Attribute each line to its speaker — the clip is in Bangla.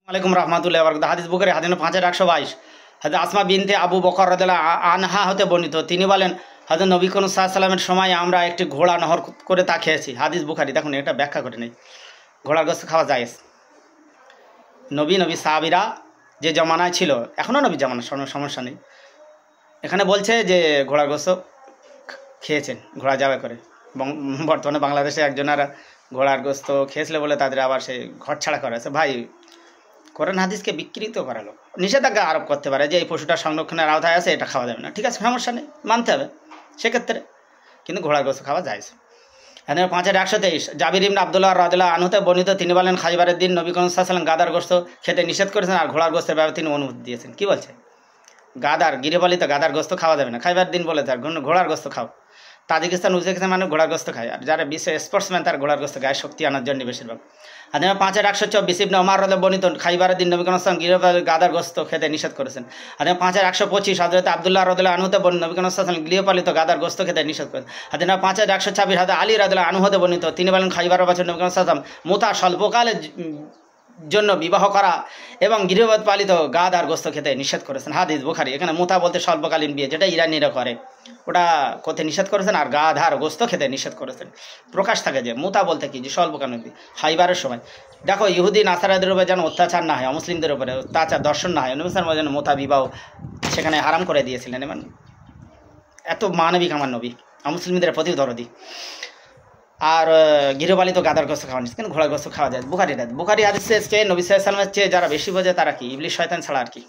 Speaker 1: আলাইকুম রহমতুল্লাহ বরকাত। হাদিস বুখারী হাদিস 5122 হযরত আসমা বিনতে আবু বকর রাদিয়াল্লাহু আনহা হতে বর্ণিত। তিনি বলেন, হযরত নবী করিম সাল্লাল্লাহু আলাইহি সাল্লামের সময় আমরা একটি ঘোড়া নহর করে তা খেয়েছি। হাদিস বুখারী। দেখুন, এটা ব্যাখ্যা করে নেই। ঘোড়ার গোশত খাওয়া জায়েজ। নবী সাহাবীরা যে জমানায় ছিল, এখনও নবী জামানা, সমস্যা নেই। এখানে বলছে যে ঘোড়ার গোশত খেয়েছেন, ঘোড়া যাবে করে। বর্তমানে বাংলাদেশে একজনের ঘোড়ার গোশত খেয়েছিল বলে তাদের আবার সেই ঘর ছাড়া করা আছে। ভাই, কোরআন হাদিসকে বিকৃত করালো, নিষেধাজ্ঞা আরোপ করতে পারে যে এই পশুটা সংরক্ষণের আওতায় আছে, এটা খাওয়া যাবে না। ঠিক আছে, সমস্যা নেই, মানতে হবে সেক্ষেত্রে, কিন্তু ঘোড়ার গোশত খাওয়া যায়। এখানে 5123 জাবির ইবনে আব্দুল্লাহ রাদিয়াল্লাহু আনহুতে বর্ণিত। তিনি বলেন, খাইবারের দিন নবী করিম সাল্লাল্লাহু আলাইহি ওয়াসাল্লাম গাদার গোশত খেতে নিষেধ করেছেন আর ঘোড়ার গোশতের ব্যাপারে তিনি অনুমতি দিয়েছেন। কি বলছে? গৃহপালিত গাদার গোশত খাওয়া যাবে না। খাইবার দিন বলে তার ঘোড়ার গোশত খাও। তাজিকিস্তান, উজবেকিস্তান মানে ঘোড়ার গোশত খায়, আর যারা বিশ্ব স্পোর্টসম্যান তার ঘোড়ার গোশত গায়ে শক্তি আনার জন্য বেশিরভাগ। আর 5124 ইবনে ওমর রাদিয়াল্লাহু বর্ণিত, খাইবারের দিন নবী করিম সাল্লাল্লাহু আলাইহি ওয়াসাল্লাম গাদার গোশত খেতে নিষেধ করেছেন। আর 5125 হযরত আব্দুল্লাহ রাদিয়াল্লাহু আনহুতে বর্ণিত, নবী করিম সাল্লাল্লাহু আলাইহি ওয়াসাল্লাম গৃহপালিত গাদার গোশত খেতে নিষেধ করেন। আর 5126 হযরত আলী রাদিয়াল্লাহু আনহুতে বর্ণিত, তিনি বলেন, খাইবারের বছর নবী করিম সাল্লাল্লাহু আলাইহি ওয়াসাল্লাম মুতা স্বল্পকালের জন্য বিবাহ করা এবং গৃহপালিত পালিত গাদার গোশত খেতে নিষেধ করেছেন। হাদিস বুখারী। এখানে মুতা বলতে স্বল্পকালীন বিয়ে, যেটা ইরানিরা করে, ওটা করতে নিষেধ করেছেন, আর গাধার গোশত খেতে নিষেধ করেছেন। প্রকাশ থাকে যে মুতা বলতে কি, যে স্বল্পকালীন বিয়ে। খাইবারের সময় দেখো, ইহুদি নাসারাদের উপরে যেন অত্যাচার না হয়, মুসলিমদের উপরে অত্যাচার দর্শন না হয়, অনুসার যেন মুতা বিবাহ সেখানে হারাম করে দিয়েছিলেন। এবং এত মানবিক আমার নবী, মুসলিমদের প্রতি দরদি। আর গৃহপালিত গাদার গোশত খাওয়া নিচ্ছে, কিন্তু ঘোড়ার গোশত খাওয়া যায়। বুখারী হাদিস। নবী সাল্লাল্লাহু আলাইহি ওয়াসাল্লামের চেয়ে যারা বেশি বোঝে তারা কি ইবলিস শয়তান ছাড়া আর কি।